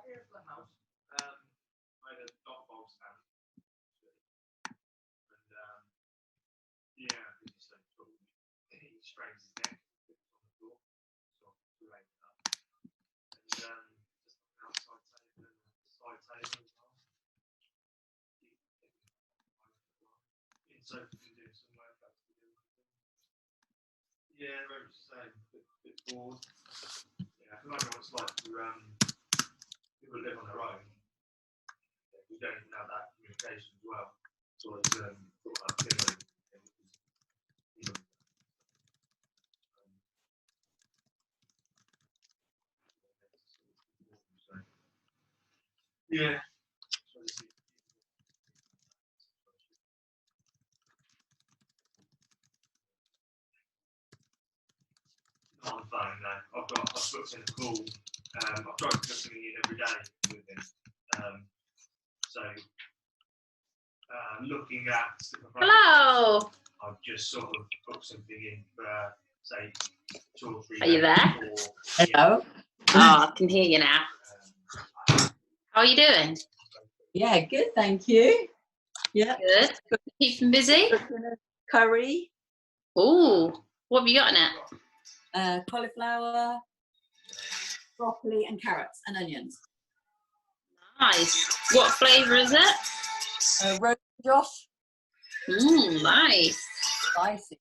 Here's the house. I had a dog bowl stand. And yeah, he just he strains his neck on the floor. So I'm laying it up. And just an outside table and a side table as well. So we can do some work up to do. Yeah, very much the same. Bit bored. Yeah, I can imagine what it's like to people live on their own. We don't even have that communication as well. So it's sort of like yeah. Not on the phone, no. I've booked in a call. I've tried to put something in every day with him. So looking at the Hello. I've just sort of booked something in for say 2 or 3 days. Are you there? Hello. Oh, I can hear you now. How are you doing? Yeah, good, thank you. Yeah. Good. Keeping busy? Curry, Ooh, what have you got in it? cauliflower, broccoli and carrots and onions. Nice. What flavour is it? Roast Josh. Nice. Spicy.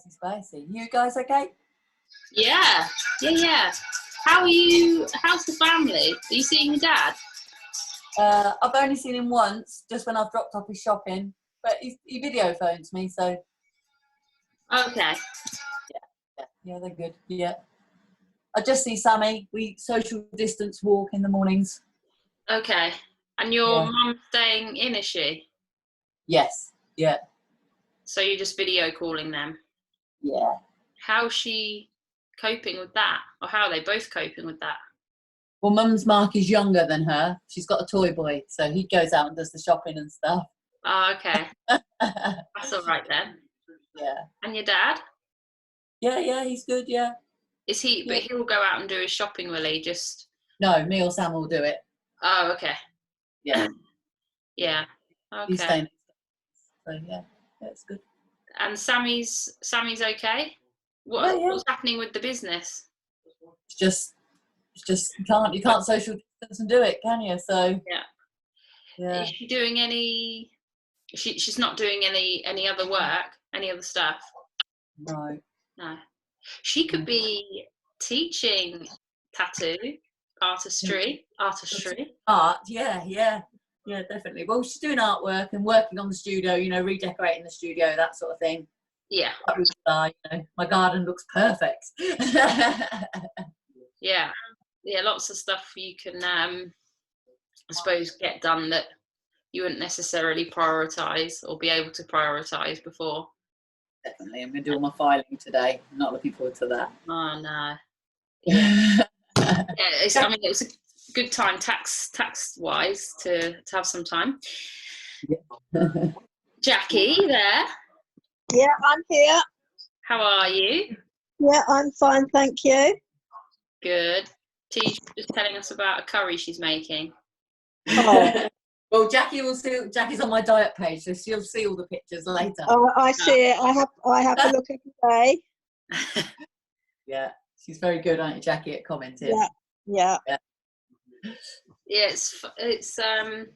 Spicy. You guys okay? Yeah. How are you? How's the family? Are you seeing your dad? I've only seen him once, just when I've dropped off his shopping, but he video phones me, so. Okay. Yeah, they're good. Yeah. I just see Sammy. We social distance walk in the mornings. Okay. And your mum's staying in, is she? Yes. Yeah. So you're just video calling them? Yeah. How's she coping with that? Or how are they both coping with that? Well, Mum's Mark is younger than her. She's got a toy boy, so he goes out and does the shopping and stuff. Oh, okay. That's all right then. Yeah. And your dad? Yeah, he's good, yeah. Is he, but he'll go out and do his shopping, will he? Just... No, me or Sam will do it. Oh, okay. Yeah. Yeah. Okay. He's staying. So, yeah, it's good. And Sammy's okay? What's happening with the business? It's just you can't social distance and do it, can you? So yeah. Is she doing any? She's not doing any other work, any other stuff. No. She could be teaching tattoo artistry. Art, yeah, definitely. Well, she's doing artwork and working on the studio, redecorating the studio, that sort of thing. Yeah. My garden looks perfect. Yeah, lots of stuff you can, I suppose, get done that you wouldn't necessarily prioritise or be able to prioritise before. Definitely, I'm going to do all my filing today. I'm not looking forward to that. Oh no. Yeah. It was a good time tax-wise to have some time. Yeah. Jackie, there? Yeah, I'm here. How are you? Yeah, I'm fine, thank you. Good. T's just telling us about a curry she's making. Oh. Well, Jackie will see. Jackie's on my diet page, so she'll see all the pictures later. Oh, I see it. I have to look every day. Yeah, she's very good, aren't you, Jackie, at commenting? Yeah. It's are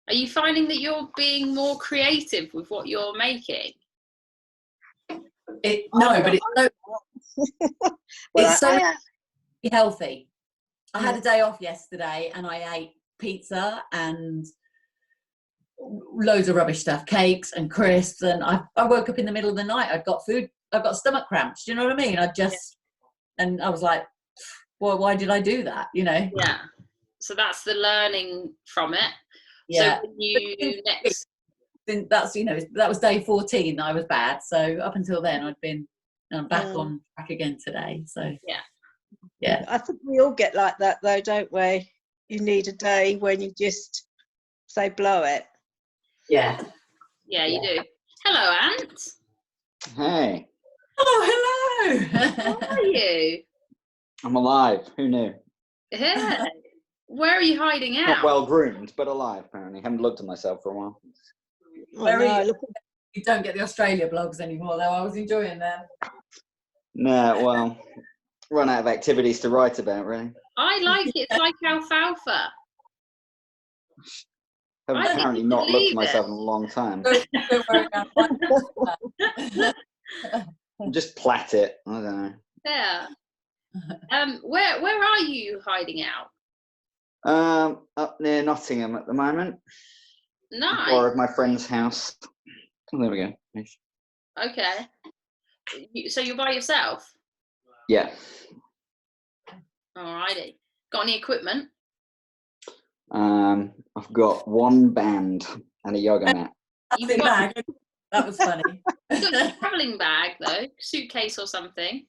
you finding that you're being more creative with what you're making? No, but it's so healthy. I had a day off yesterday and I ate pizza and loads of rubbish stuff, cakes and crisps, and I woke up in the middle of the night. I've got stomach cramps. Do you know what I mean? And I was like, well, why did I do that? Yeah. So that's the learning from it. Yeah. So when you next... that was day 14 that I was bad. So up until then I'm back on track again today. So yeah. I think we all get like that though, don't we? You need a day when you just say blow it. Yeah. Yeah, you do. Hello, Ant. Hey, Oh, hello. How are you? I'm alive. Who knew? Yeah. Where are you hiding Not out? well groomed, but alive, apparently. Haven't looked at myself for a while. Very- look, You don't get the Australia blogs anymore, though. I was enjoying them. No, well, run out of activities to write about, really. I like it. It's like alfalfa. I've I think apparently you not should looked leave at myself in a long time. Don't worry about Just plait it. I don't know. Yeah. Where are you hiding out? Up near Nottingham at the moment. Nice. Borrowed my friend's house. Oh, there we go. Okay. So you're by yourself? Yeah. Alrighty. Got any equipment? I've got one band and a yoga mat. You've Plastic got, bag. That was funny. you've got your travelling bag though, suitcase or something.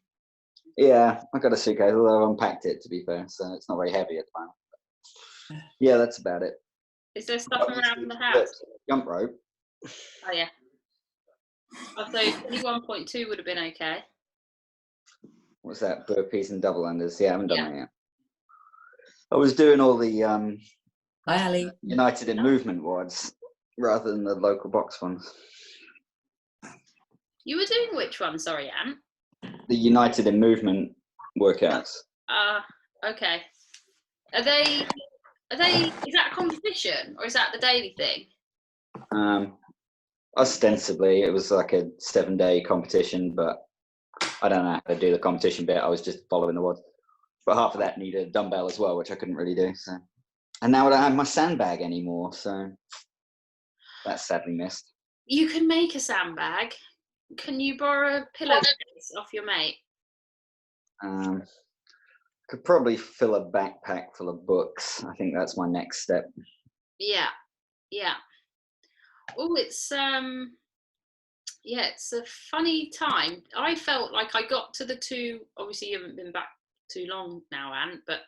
Yeah, I've got a suitcase, although I've unpacked it, to be fair, so it's not very heavy at the moment. Yeah, that's about it. Is there stuff around the house? Jump rope. Oh yeah. Oh, so 21.2 would have been okay. What's that? Burpees and double unders. Yeah, I haven't done Yeah. that yet. I was doing all the Hi, Ali. United in Movement ones rather than the local box ones. You were doing which one? Sorry, Anne. The United in Movement workouts. Okay. Are they? Is that a competition or is that the daily thing? Ostensibly, it was like a 7-day competition, but I don't know how to do the competition bit. I was just following the WOD. But half of that needed a dumbbell as well, which I couldn't really do. So, and now I don't have my sandbag anymore, so that's sadly missed. You can make a sandbag. Can you borrow a pillowcase off your mate? Could probably fill a backpack full of books. I think that's my next step. Yeah. Oh, it's it's a funny time. I felt like I got to the two. Obviously, you haven't been back too long now, Anne, but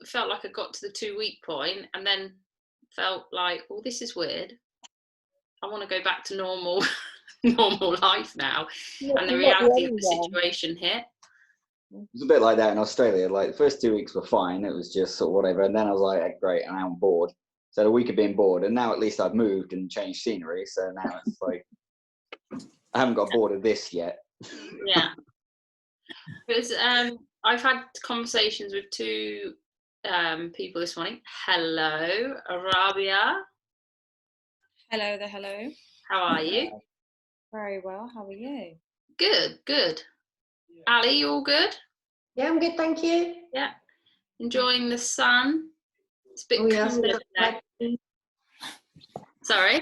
felt like I got to the 2-week point, and then felt like, oh, this is weird. I want to go back to normal life now, and the reality of the situation hit. It was a bit like that in Australia. Like the first 2 weeks were fine. It was just sort of whatever. And then I was like, great, and I'm bored. So a week of being bored, and now at least I've moved and changed scenery. So now it's like I haven't got bored of this yet. Yeah, because I've had conversations with two people this morning. Hello, Arabia. Hello there, hello. How are you? Very well, how are you? Good. Ali, you all good? Yeah, I'm good, thank you. Yeah. Enjoying the sun? It's a bit cooler today. Sorry?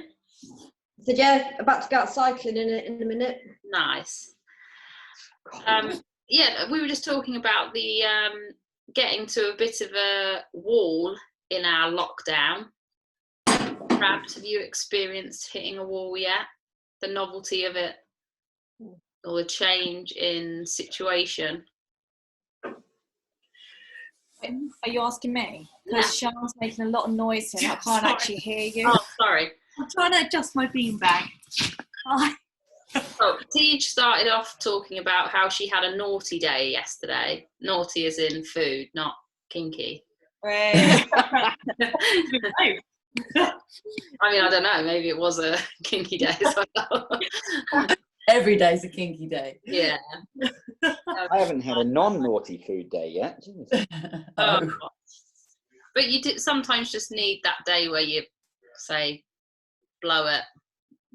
So yeah, about to go out cycling in a minute. Nice. We were just talking about the getting to a bit of a wall in our lockdown. Perhaps have you experienced hitting a wall yet? The novelty of it or the change in situation? Are you asking me? Because Sean's making a lot of noise here and I can't actually hear you. Oh, sorry. I'm trying to adjust my beanbag. Oh, Tej started off talking about how she had a naughty day yesterday. Naughty as in food, not kinky. Right. I mean, I don't know. Maybe it was a kinky day as well. Every day's a kinky day. Yeah. I haven't had a non-naughty food day yet. But you sometimes just need that day where you say, blow it,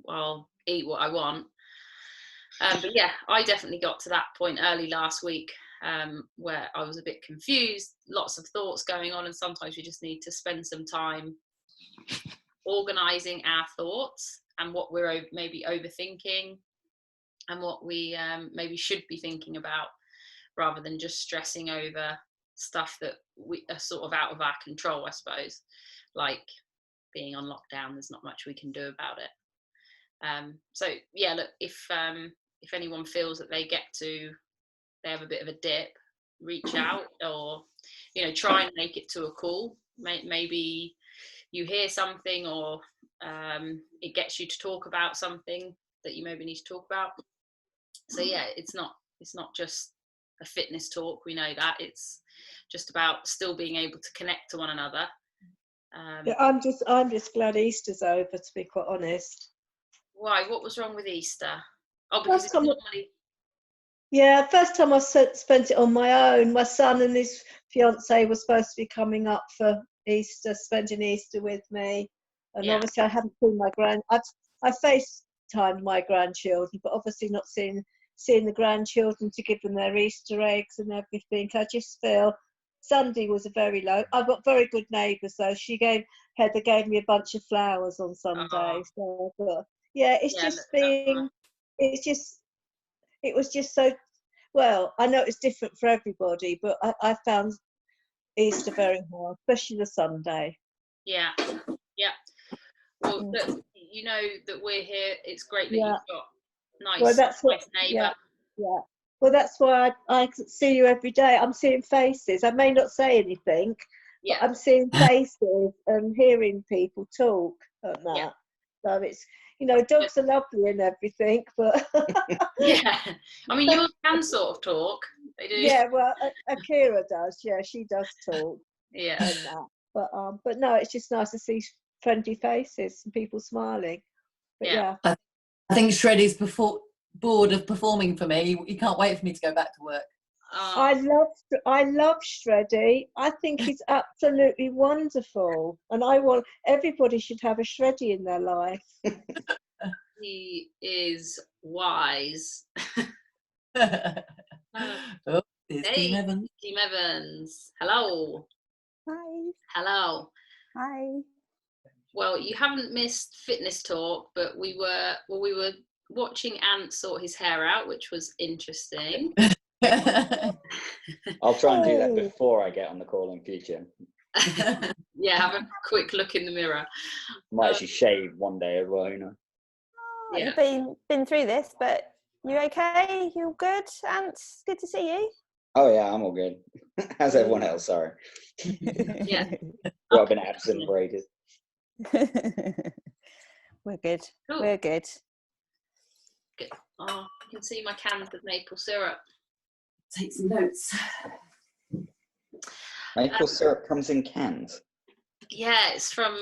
I'll eat what I want. But yeah, I definitely got to that point early last week where I was a bit confused, lots of thoughts going on, and sometimes we just need to spend some time organising our thoughts and what we're maybe overthinking and what we maybe should be thinking about, rather than just stressing over stuff that we are sort of out of our control, I suppose. Like being on lockdown, there's not much we can do about it. So yeah, look, if anyone feels that they have a bit of a dip, reach out, or try and make it to a call. Maybe you hear something, or it gets you to talk about something. that you maybe need to talk about. So yeah, it's not just a fitness talk. We know that it's just about still being able to connect to one another. Yeah, I'm just glad Easter's over, to be quite honest. Why? What was wrong with Easter? Oh, because it's normally. Yeah, first time I spent it on my own. My son and his fiance were supposed to be coming up for Easter, spending Easter with me, and obviously I haven't seen my I FaceTimed my grandchildren, but obviously not seeing the grandchildren to give them their Easter eggs and everything. I just feel Sunday was a very low. I've got very good neighbours though. Heather gave me a bunch of flowers on Sunday. So, but yeah, it was just so, well, I know it's different for everybody, but I found Easter very hard, especially the Sunday. Yeah. Well, look, you know that we're here. It's great that you've got nice neighbour. Yeah. Well, that's why I see you every day. I'm seeing faces. I may not say anything, but I'm seeing faces and hearing people talk and that. Yeah. So it's, dogs are lovely and everything, but yeah, I mean, yours can sort of talk. They do. Yeah, well, Akira does. Yeah, she does talk. Yeah. And that. But no, it's just nice to see friendly faces and people smiling. But yeah. I think Shreddy's bored of performing for me. He can't wait for me to go back to work. I love Shreddy. I think he's absolutely wonderful, and everybody should have a Shreddy in their life. He is wise. Oh, there's Team Evans. Team Evans. Hello. Hi. Hello. Hi. Well, you haven't missed fitness talk, but we were watching Ant sort his hair out, which was interesting. I'll try and do that before I get on the call in future. Yeah, have a quick look in the mirror. Might actually shave one day as well, Oh, you've been through this, but you okay? You all good? Ant, good to see you. Oh yeah, I'm all good. How's everyone else? Sorry. Yeah. Well, I've been absent for ages. We're good. Cool. We're good. Good. Oh, I can see my cans of maple syrup. Take some notes. Maple syrup comes in cans. Yeah, it's from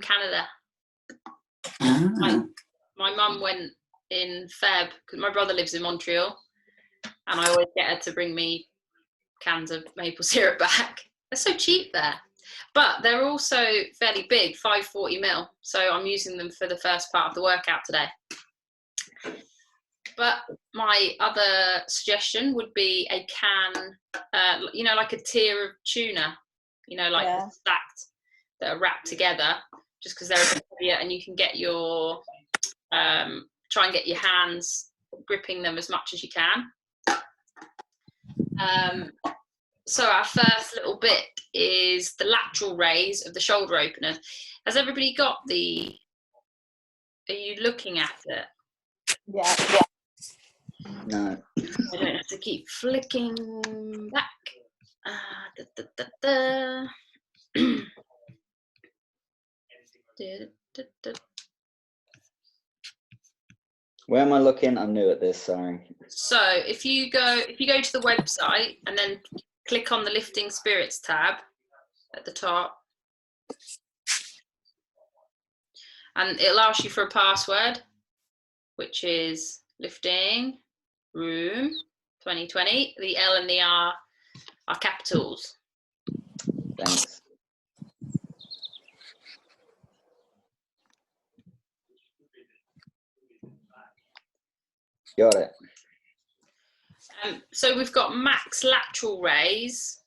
Canada. My mum went in Feb because my brother lives in Montreal, and I always get her to bring me cans of maple syrup back. They're so cheap there, but they're also fairly big, 540ml. So I'm using them for the first part of the workout today. But my other suggestion would be a can, like a tier of tuna, stacked, that are wrapped together, just because they're a bit heavier, and you can get your, try and get your hands gripping them as much as you can. So our first little bit is the lateral raise of the shoulder opener. Has everybody got are you looking at it? Yeah. No. I don't have to keep flicking back. Where am I looking? I'm new at this, sorry. So if you go to the website and then click on the Lifting Spirits tab at the top, and it'll ask you for a password, which is Lifting Room 2020. The L and the R are capitals. Thanks. Got it. So we've got max lateral raise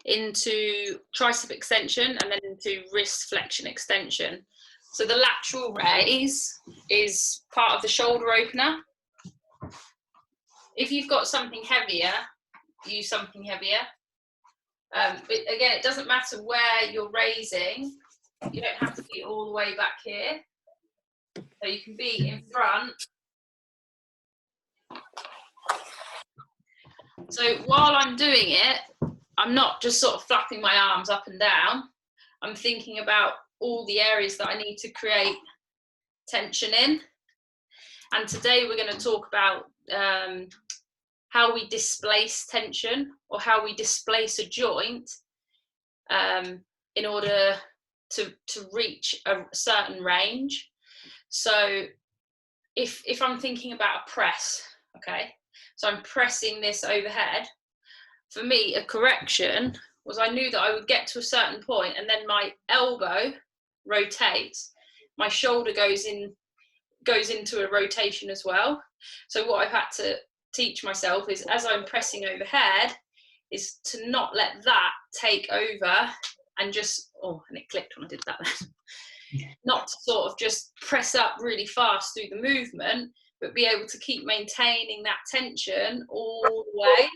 into tricep extension and then into wrist flexion extension. So the lateral raise is part of the shoulder opener. If you've got something heavier, use something heavier. But again, it doesn't matter where you're raising. You don't have to be all the way back here. So you can be in front. So while I'm doing it, I'm not just sort of flapping my arms up and down. I'm thinking about all the areas that I need to create tension in. and today we're going to talk about how we displace tension, or how we displace a joint in order to reach a certain range. So if I'm thinking about a press, okay, so I'm pressing this overhead. For me, a correction was I knew that I would get to a certain point, and then my elbow rotates, my shoulder goes into a rotation as well. So what I've had to teach myself is, as I'm pressing overhead, is to not let that take over and just, oh, and it clicked when I did that then. Not to sort of just press up really fast through the movement, but be able to keep maintaining that tension all the way,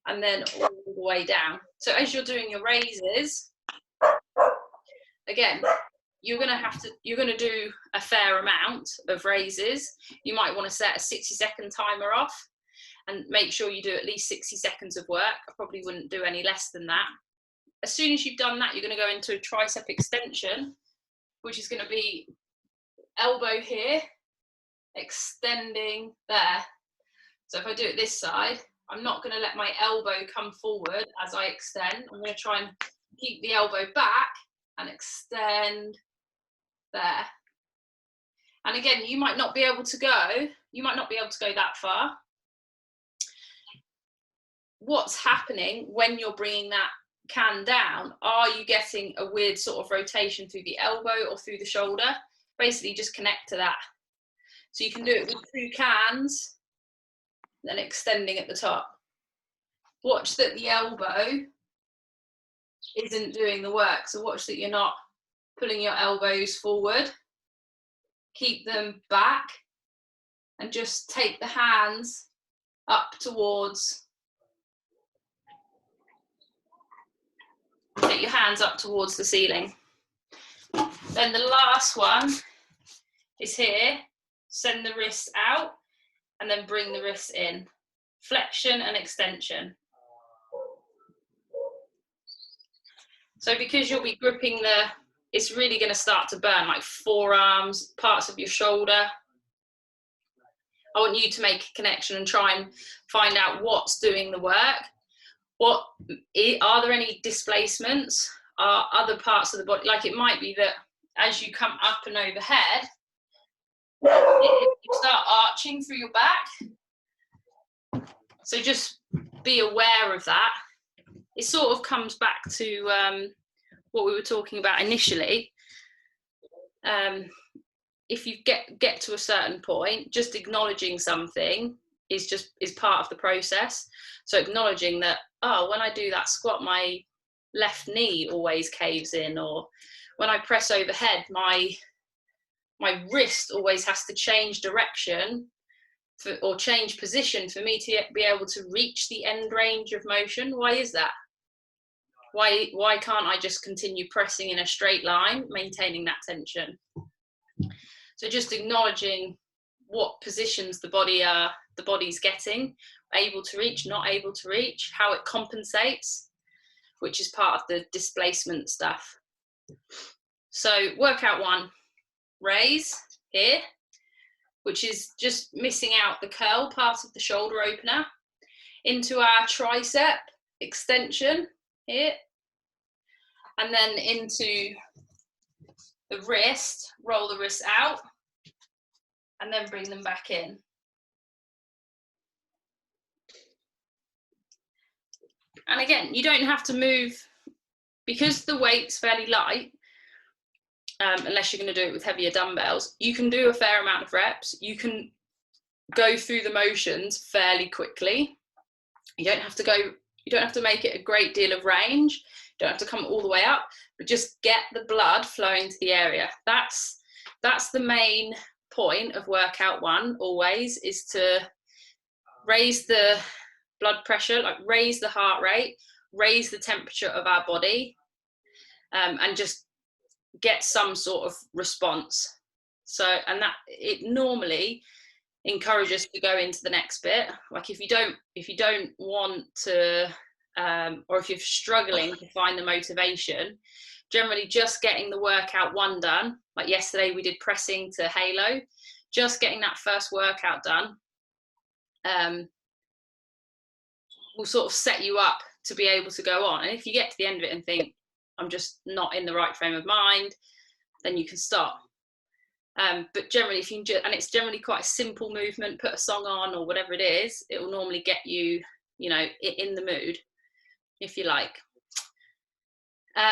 and then all the way down. So as you're doing your raises, again, you're going to do a fair amount of raises. You might want to set a 60-second timer off and make sure you do at least 60 seconds of work. I probably wouldn't do any less than that. As soon as you've done that, you're going to go into a tricep extension, which is going to be elbow here, extending there. So if I do it this side, I'm not going to let my elbow come forward as I extend. I'm going to try and keep the elbow back and extend there. And again, you might not be able to go that far. What's happening when you're bringing that can down? Are you getting a weird sort of rotation through the elbow or through the shoulder? Basically just connect to that. So you can do it with 2 cans, then extending at the top. Watch that the elbow isn't doing the work. So watch that you're not pulling your elbows forward. Keep them back and just take the hands up towards, take your hands up towards the ceiling. Then the last one is here. Send the wrists out and then bring the wrists in. Flexion and extension. So because you'll be gripping it's really going to start to burn, like forearms, parts of your shoulder. I want you to make a connection and try and find out what's doing the work. Are there any displacements? Are other parts of the body, like it might be that as you come up and overhead, you start arching through your back. So just be aware of that. It sort of comes back to what we were talking about initially. If you get to a certain point, just acknowledging something is part of the process. So acknowledging that, oh, when I do that squat, my left knee always caves in, or when I press overhead, my wrist always has to change direction or change position for me to be able to reach the end range of motion. Why is that? Why can't I just continue pressing in a straight line, maintaining that tension? So just acknowledging what positions the body's getting, able to reach, not able to reach, how it compensates, which is part of the displacement stuff. So workout 1, raise here, which is just missing out the curl part of the shoulder opener, into our tricep extension here, and then into the wrist, roll the wrist out, and then bring them back in. And again, you don't have to move, because the weight's fairly light, unless you're going to do it with heavier dumbbells. You can do a fair amount of reps. You can go through the motions fairly quickly. You don't have to make it a great deal of range. You don't have to come all the way up, but just get the blood flowing to the area. That's the main point of workout 1 always, is to raise the blood pressure, like raise the heart rate, raise the temperature of our body, and just get some sort of response. So, and that it normally encourages to go into the next bit. Like if you don't want to, or if you're struggling to find the motivation, generally just getting the workout 1 done. Like yesterday we did pressing to halo, just getting that first workout done will sort of set you up to be able to go on. And if you get to the end of it and think, I'm just not in the right frame of mind, then you can stop. But generally, if you and it's generally quite a simple movement, put a song on or whatever it is, it will normally get you, you know, in the mood, if you like.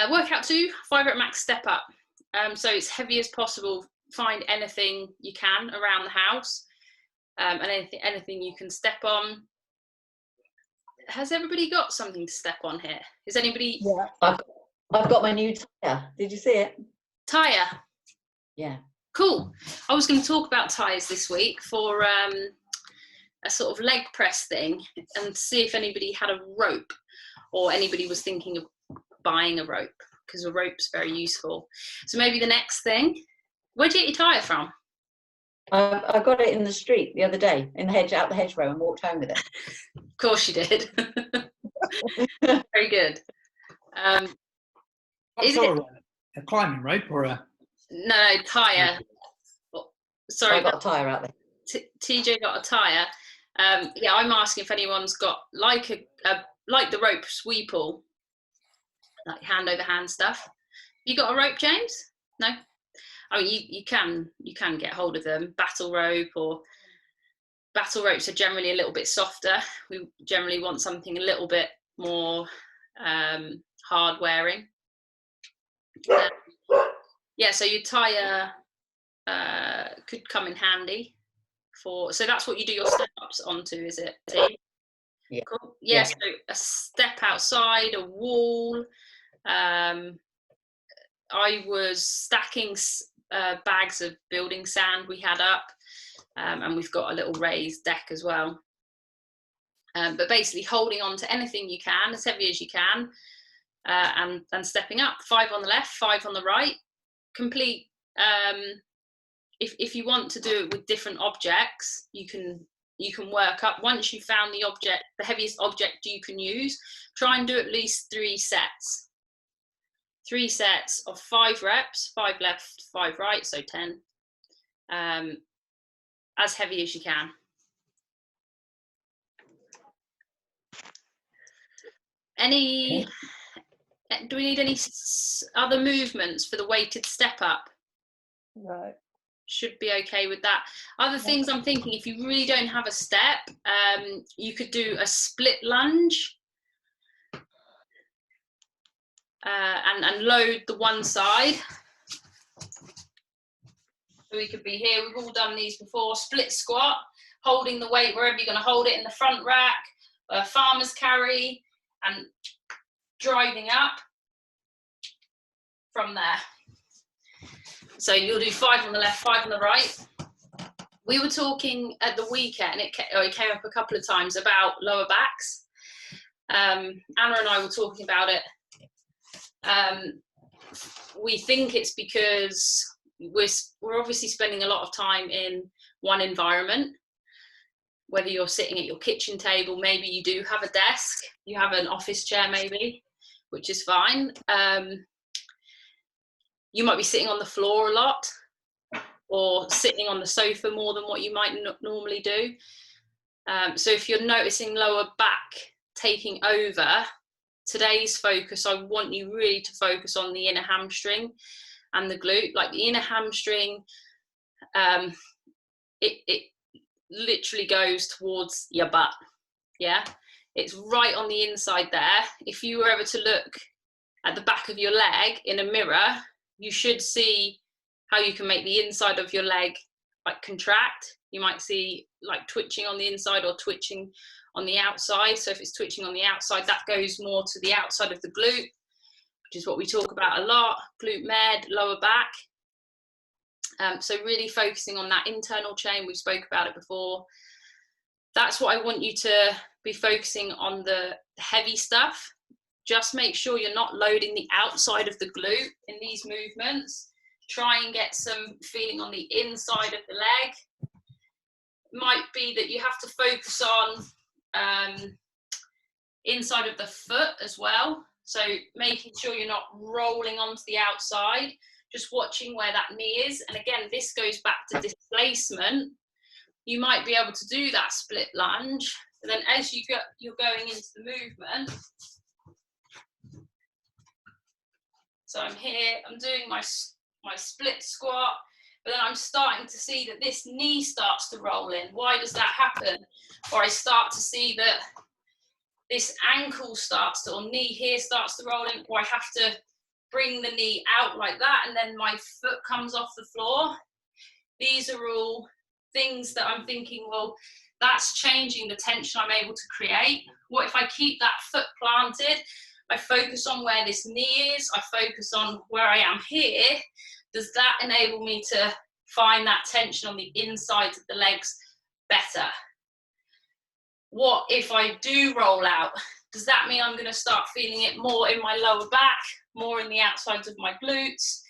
Workout 2, 5 rep max step up. So it's heavy as possible. Find anything you can around the house, and anything you can step on. Has everybody got something to step on here? Is anybody? Yeah, I've got my new tyre. Did you see it? Tyre. Yeah. Cool. I was going to talk about tyres this week for a sort of leg press thing, and see if anybody had a rope or anybody was thinking of buying a rope, because a rope's very useful. So maybe the next thing, where'd you get your tyre from? I got it in the street the other day, in the hedge, out the hedgerow, and walked home with it. Of course you did. Very good. Is it a climbing rope or a? No, tyre. Sorry, I got a tyre out there. TJ got a tyre. Yeah, I'm asking if anyone's got like the ropes we pull, like hand over hand stuff. You got a rope, James? No. I mean, you can get hold of them. Battle ropes are generally a little bit softer. We generally want something a little bit more hard wearing. Yeah, so your tyre could come in handy for. So that's what you do your step ups onto, is it, T? Yeah. Cool. Yeah, so a step outside, a wall. I was stacking bags of building sand we had up, and we've got a little raised deck as well. But basically holding on to anything you can, as heavy as you can, and stepping up. 5 on the left, 5 on the right. Complete. If you want to do it with different objects, you can work up. Once you've found the heaviest object you can use, try and do at least 3 sets. 3 sets of 5 reps, 5 left, 5 right, so 10. As heavy as you can. Do we need any other movements for the weighted step up? No. Should be okay with that. Other things I'm thinking, if you really don't have a step, you could do a split lunge and load the one side. So we could be here, we've all done these before. Split squat, holding the weight wherever you're going to hold it, in the front rack, farmer's carry, and driving up from there. So you'll do 5 on the left, 5 on the right. We were talking at the weekend, it came up a couple of times, about lower backs. Anna and I were talking about it. We think it's because we're obviously spending a lot of time in one environment. Whether you're sitting at your kitchen table, maybe you do have a desk, you have an office chair maybe, which is fine. You might be sitting on the floor a lot, or sitting on the sofa more than what you might normally do. So if you're noticing lower back taking over, today's focus, I want you really to focus on the inner hamstring and the glute. Like the inner hamstring, it literally goes towards your butt. Yeah, it's right on the inside there. If you were ever to look at the back of your leg in a mirror, you should see how you can make the inside of your leg like contract. You might see like twitching on the inside or twitching on the outside. So if it's twitching on the outside, that goes more to the outside of the glute, which is what we talk about a lot, glute med, lower back. So really focusing on that internal chain, we spoke about it before. That's what I want you to be focusing on, the heavy stuff. Just make sure you're not loading the outside of the glute in these movements. Try and get some feeling on the inside of the leg. It might be that you have to focus on inside of the foot as well. So making sure you're not rolling onto the outside, just watching where that knee is. And again, this goes back to displacement. You might be able to do that split lunge, but then as you're going into the movement, so I'm here, I'm doing my split squat, but then I'm starting to see that this knee starts to roll in. Why does that happen? Or I start to see that this ankle starts to, or knee here starts to roll in, or I have to bring the knee out like that, and then my foot comes off the floor. These are all things that I'm thinking, well, that's changing the tension I'm able to create. What if I keep that foot planted? I focus on where this knee is, I focus on where I am here. Does that enable me to find that tension on the insides of the legs better? What if I do roll out? Does that mean I'm going to start feeling it more in my lower back, more in the outsides of my glutes?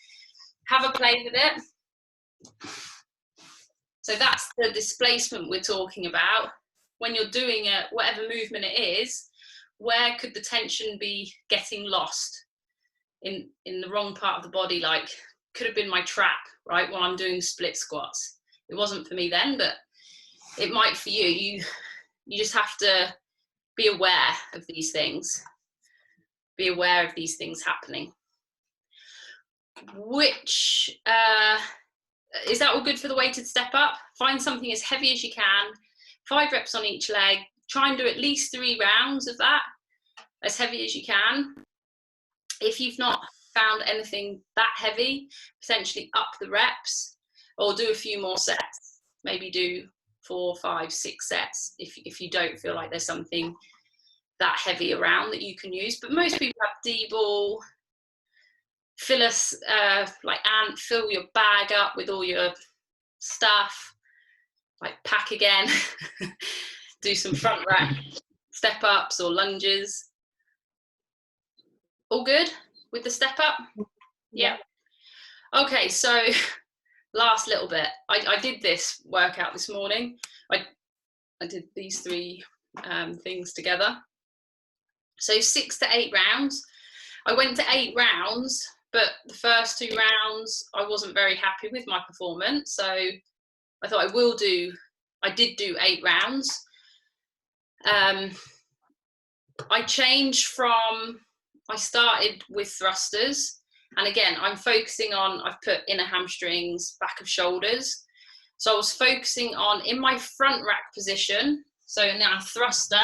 Have a play with it. So that's the displacement we're talking about. When you're doing whatever movement it is, where could the tension be getting lost in the wrong part of the body? Like, could have been my trap, right, while I'm doing split squats. It wasn't for me then, but it might for you. You just have to be aware of these things. Be aware of these things happening. Which, is that all good for the weighted step up? Find something as heavy as you can, 5 reps on each leg. Try and do at least 3 rounds of that, as heavy as you can. If you've not found anything that heavy, potentially up the reps, or do a few more sets. Maybe do 4, 5, 6 sets if you don't feel like there's something that heavy around that you can use. But most people have D-ball. Fill your bag up with all your stuff, like pack again. Do some front rack step ups or lunges. All good with the step up? Yeah. Okay, so last little bit. I did this workout this morning. I did these 3 things together. So 6 to 8 rounds. I went to 8 rounds, but the first 2 rounds I wasn't very happy with my performance. So I thought I did do 8 rounds. I started with thrusters, and again, I'm focusing on, I've put inner hamstrings, back of shoulders. So I was focusing on in my front rack position. So now thruster.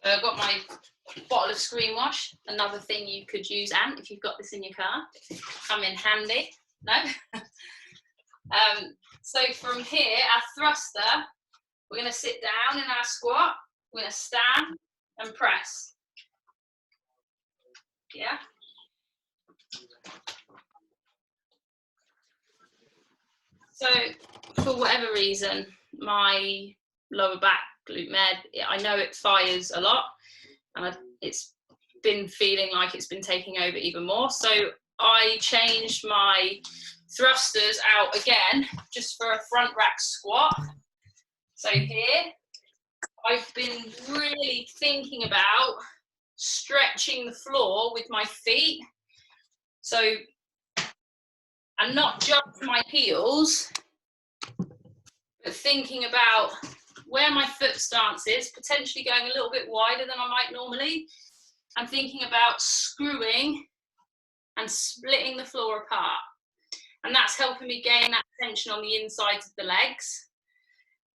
I've got my bottle of screen wash, another thing you could use, Ant, if you've got this in your car. Come in handy. No? So from here, our thruster, we're going to sit down in our squat, we're going to stand and press. Yeah? So for whatever reason, my lower back, glute med, I know it fires a lot, and it's been feeling like it's been taking over even more. So I changed my thrusters out again, just for a front rack squat. So here, I've been really thinking about stretching the floor with my feet. So, and not just my heels, but thinking about where my foot stance is, potentially going a little bit wider than I might normally. I'm thinking about screwing and splitting the floor apart. And that's helping me gain that tension on the insides of the legs.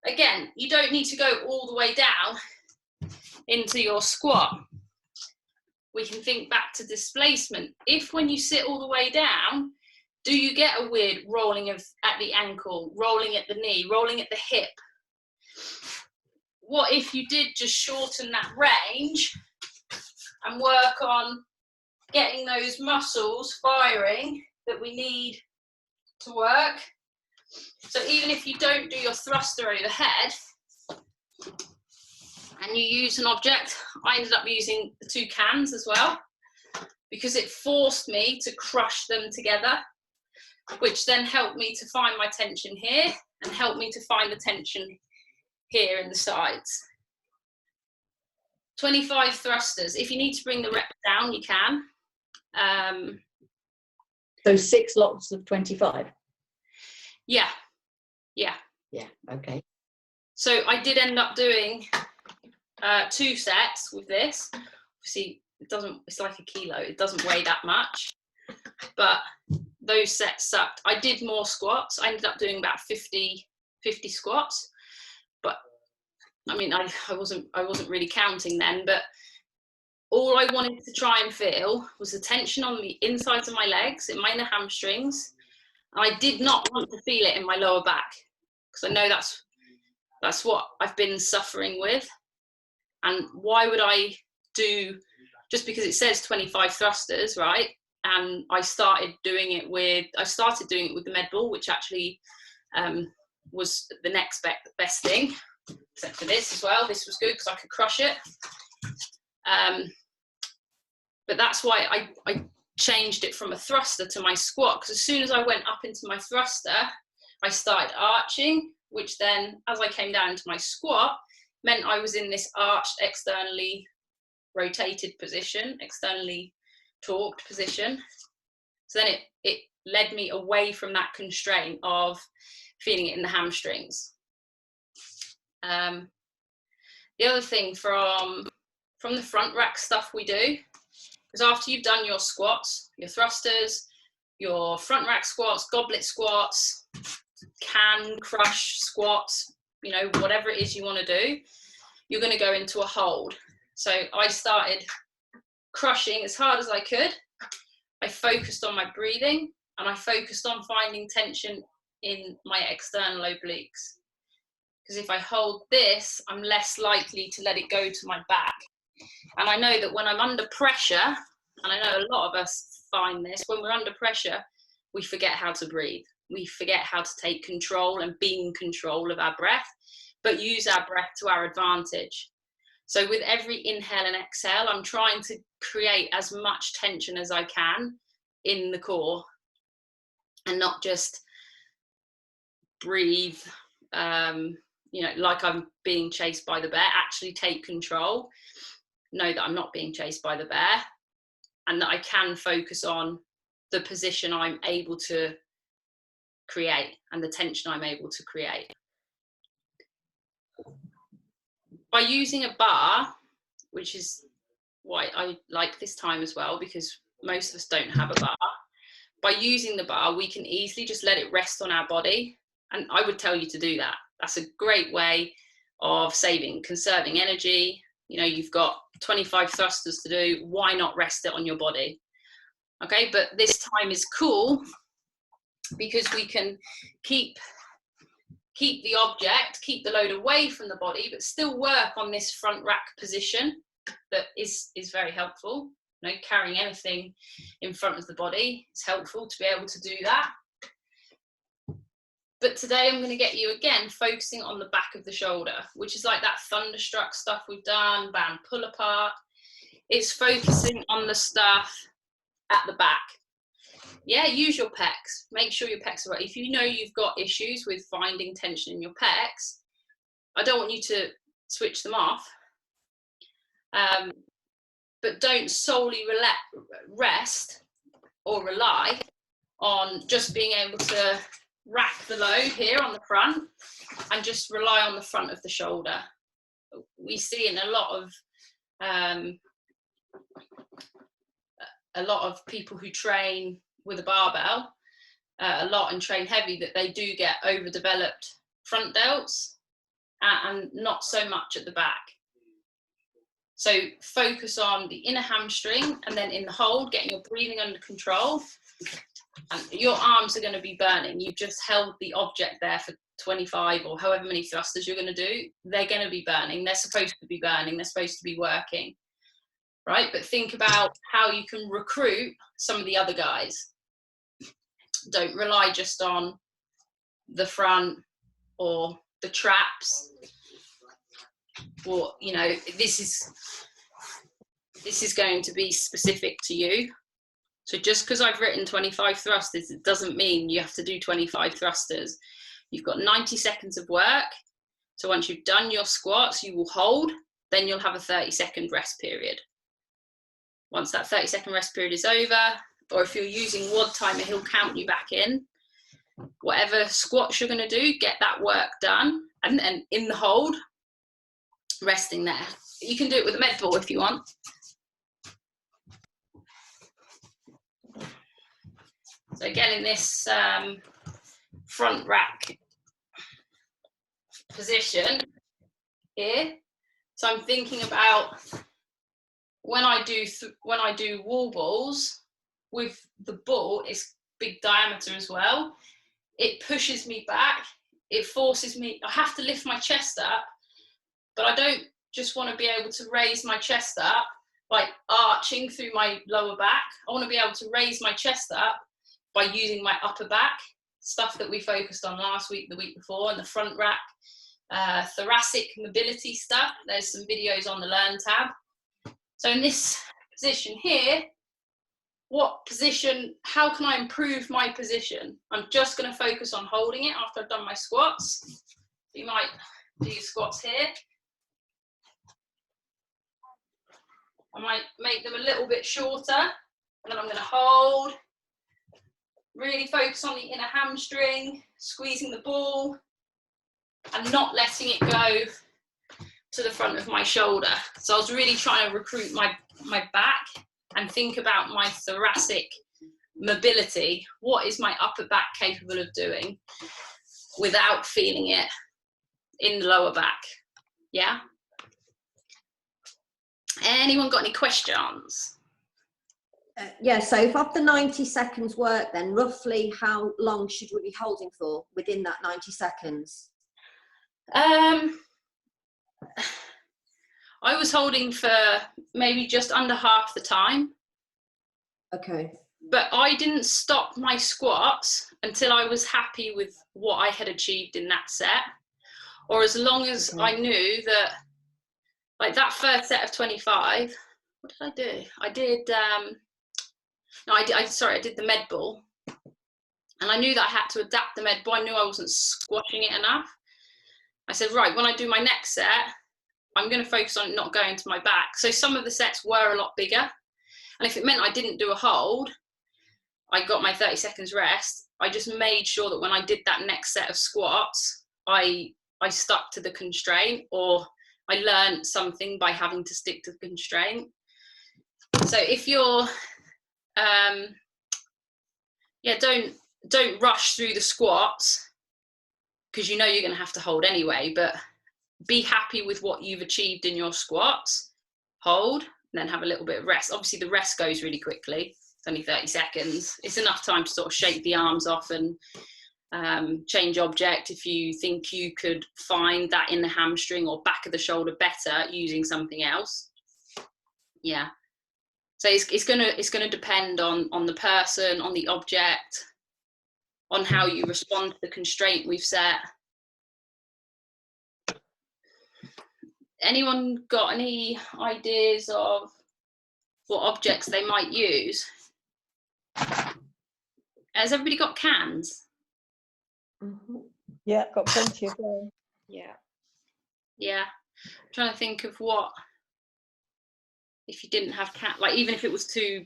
Again, you don't need to go all the way down into your squat. We can think back to displacement. If when you sit all the way down, do you get a weird rolling at the ankle, rolling at the knee, rolling at the hip? What if you did just shorten that range and work on getting those muscles firing that we need to work? So even if you don't do your thruster overhead and you use an object, I ended up using the 2 cans as well, because it forced me to crush them together, which then helped me to find my tension here and helped me to find the tension here in the sides. 25 thrusters. If you need to bring the rep down, you can. So 6 lots of 25. Yeah. Yeah. Okay. So I did end up doing 2 sets with this. Obviously, it's like a kilo. It doesn't weigh that much, but those sets sucked. I did more squats. I ended up doing about 50 squats, but I mean, I wasn't really counting then, but all I wanted to try and feel was the tension on the insides of my legs, in my inner hamstrings. I did not want to feel it in my lower back, because I know that's what I've been suffering with. And why would I do, just because it says 25 thrusters, right? And I started doing it with the med ball, which actually was the next best thing, except for this as well. This was good because I could crush it. But that's why I changed it from a thruster to my squat, because as soon as I went up into my thruster, I started arching, which then, as I came down into my squat, meant I was in this arched, externally rotated position, externally torqued position. So then it led me away from that constraint of feeling it in the hamstrings. The other thing from the front rack stuff we do is, after you've done your squats, your thrusters, your front rack squats, goblet squats, can crush squats, you know, whatever it is you want to do, you're going to go into a hold. So I started crushing as hard as I could. I focused on my breathing, and I focused on finding tension in my external obliques. Because if I hold this, I'm less likely to let it go to my back. And I know that when I'm under pressure, and I know a lot of us find this, when we're under pressure, we forget how to breathe. We forget how to take control and be in control of our breath, but use our breath to our advantage. So with every inhale and exhale, I'm trying to create as much tension as I can in the core, and not just breathe, you know, like I'm being chased by the bear. Actually take control, know that I'm not being chased by the bear, and that I can focus on the position I'm able to create and the tension I'm able to create. By using a bar, which is why I like this time as well, because most of us don't have a bar. By using the bar, we can easily just let it rest on our body. And I would tell you to do that. That's a great way of conserving energy. You know, you've got 25 thrusters to do. Why not rest it on your body? Okay, but this time is cool because we can keep the object, keep the load away from the body, but still work on this front rack position that is very helpful. You know, carrying anything in front of the body is helpful to be able to do that. But today I'm going to get you again focusing on the back of the shoulder, which is like that thunderstruck stuff we've done, band pull apart. It's focusing on the stuff at the back. Yeah, use your pecs. Make sure your pecs are right. If you know you've got issues with finding tension in your pecs, I don't want you to switch them off. But don't solely rest or rely on just being able to rack the load here on the front and just rely on the front of the shoulder. We see in a lot of people who train with a barbell a lot and train heavy, that they do get overdeveloped front delts and not so much at the back. So focus on the inner hamstring, and then in the hold, getting your breathing under control. And your arms are going to be burning. You've just held the object there for 25 or however many thrusters you're going to do. They're going to be burning. They're supposed to be burning. They're supposed to be working, right? But think about how you can recruit some of the other guys. Don't rely just on the front or the traps. Or, you know, this is going to be specific to you. So just because I've written 25 thrusters, it doesn't mean you have to do 25 thrusters. You've got 90 seconds of work. So once you've done your squats, you will hold then you'll have a 30-second rest period. Once that 30-second rest period is over, or if you're using WOD timer, he'll count you back in. Whatever squats you're going to do, get that work done, and then in the hold, resting there. You can do it with a med ball if you want. So again, in this front rack position here, so I'm thinking about when I do wall balls with the ball, it's big diameter as well. It pushes me back. It forces me. I have to lift my chest up, but I don't just want to be able to raise my chest up like arching through my lower back. I want to be able to raise my chest up by using my upper back, stuff that we focused on last week, the week before, and the front rack, thoracic mobility stuff. There's some videos on the Learn tab. So in this position here, what position, how can I improve my position? I'm just going to focus on holding it after I've done my squats. You might do your squats here. I might make them a little bit shorter, and then I'm going to hold. Really focus on the inner hamstring, squeezing the ball, and not letting it go to the front of my shoulder. So I was really trying to recruit my back and think about my thoracic mobility. What is my upper back capable of doing without feeling it in the lower back? Yeah? Anyone got any questions? Yeah, so if after 90 seconds work, then roughly how long should we be holding for within that 90 seconds? I was holding for maybe just under half the time. Okay. But I didn't stop my squats until I was happy with what I had achieved in that set. Or as long as I knew that, like that first set of 25, what did I do? I did, I did the med ball. And I knew that I had to adapt the med ball. I knew I wasn't squashing it enough. I said, right, when I do my next set, I'm going to focus on not going to my back. So some of the sets were a lot bigger. And if it meant I didn't do a hold, I got my 30 seconds rest. I just made sure that when I did that next set of squats, I stuck to the constraint, or I learned something by having to stick to the constraint. So if you're, don't rush through the squats, because you know you're going to have to hold anyway, but be happy with what you've achieved in your squats, hold, and then have a little bit of rest. Obviously the rest goes really quickly. It's only 30 seconds. It's enough time to sort of shake the arms off and change object if you think you could find that in the hamstring or back of the shoulder better using something else. Yeah. So it's gonna depend on the person, on the object, on how you respond to the constraint we've set. Anyone got any ideas of what objects they might use? Has everybody got cans? Mm-hmm. Yeah, got plenty of them. Yeah. Yeah. I'm trying to think of what, if you didn't have like even if it was to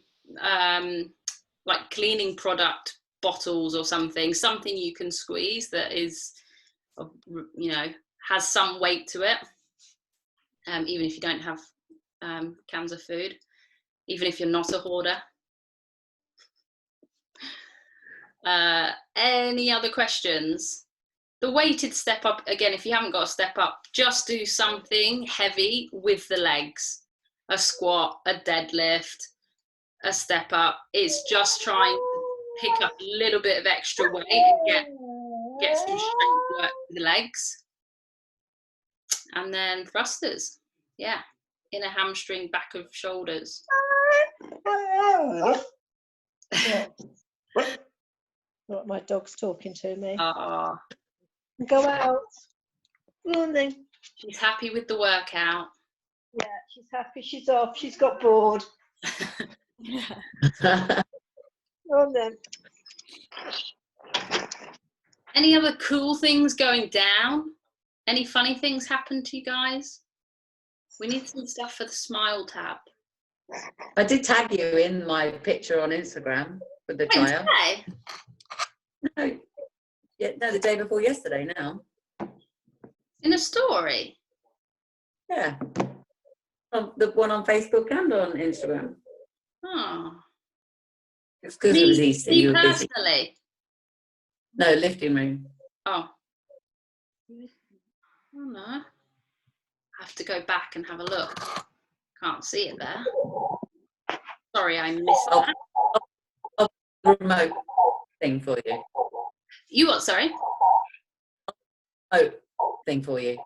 like cleaning product bottles or something you can squeeze that is, you know, has some weight to it, even if you don't have cans of food, even if you're not a hoarder. Any other questions? The weighted step up, again, if you haven't got a step up, just do something heavy with the legs. A squat, a deadlift, a step up. It's just trying to pick up a little bit of extra weight and get some strength work with the legs. And then thrusters. Yeah. Inner hamstring, back of shoulders. What, my dog's talking to me. Go out. Morning. She's happy with the workout. Yeah, she's happy. She's off. She's got bored. Morning. Any other cool things going down? Any funny things happen to you guys? We need some stuff for the smile tab. I did tag you in my picture on Instagram with the trial. No, yeah, no, the day before yesterday now. In a story? Yeah. The one on Facebook and on Instagram. Oh. It's because it was Easter. Me You were busy. personally? No, lifting room. Oh. Oh no. I have to go back and have a look. Can't see it there. Sorry, I missed that. I'll remote thing for you. You what, sorry? Remote thing for you.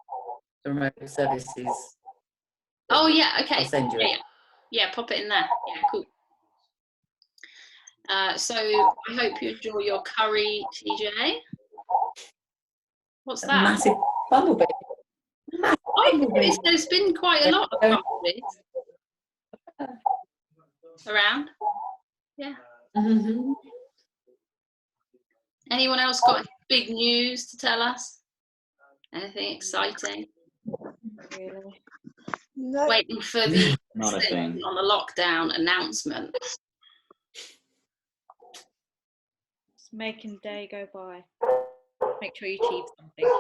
The remote services. Oh yeah, okay. I'll send you it. Yeah, pop it in there. Yeah, cool. So I hope you enjoy your curry, TJ. What's that? Massive bumblebee. I noticed there's been quite a lot of bumblebees around. Yeah. Mm-hmm. Anyone else got any big news to tell us? Anything exciting? Really? No. Waiting for the Not a thing. on the lockdown announcement. Just making the day go by. Make sure you achieve something.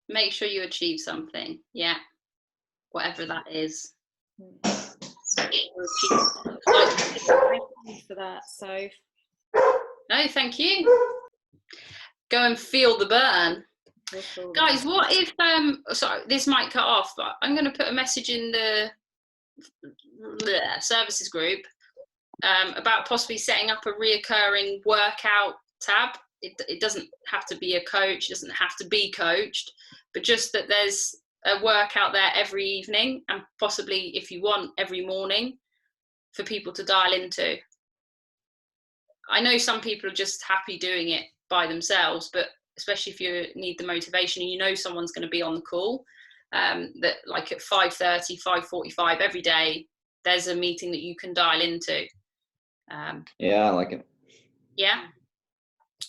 Make sure you achieve something. Yeah. Whatever that is. For that, so. No, thank you. Go and feel the burn. Guys, what if sorry, this might cut off, but I'm going to put a message in the services group about possibly setting up a reoccurring workout tab. It doesn't have to be a coach, it doesn't have to be coached, but just that there's a workout there every evening, and possibly, if you want, every morning for people to dial into. I know some people are just happy doing it by themselves, but especially if you need the motivation and you know someone's going to be on the call, that like at 5:30, 5:45 every day, there's a meeting that you can dial into. Yeah, I like it. Yeah.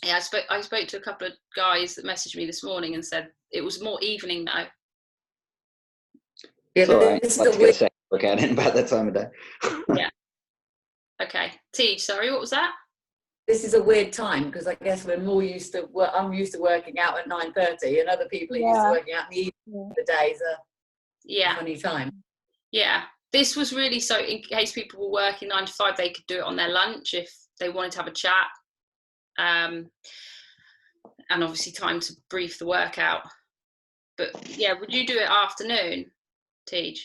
Yeah, I spoke to a couple of guys that messaged me this morning and said it was more evening though. Yeah, It's all right. this is Let's the get a weird. second look at it about that time of day. Yeah. Okay. T, sorry, what was that? This is a weird time because I guess we're more used to. I'm used to working out at 9:30, and other people are used to working out in the evening. The days are a funny time. Yeah. This was really so in case people were working 9 to 5, they could do it on their lunch if they wanted to have a chat. And obviously time to brief the workout. But yeah, would you do it afternoon, Tej?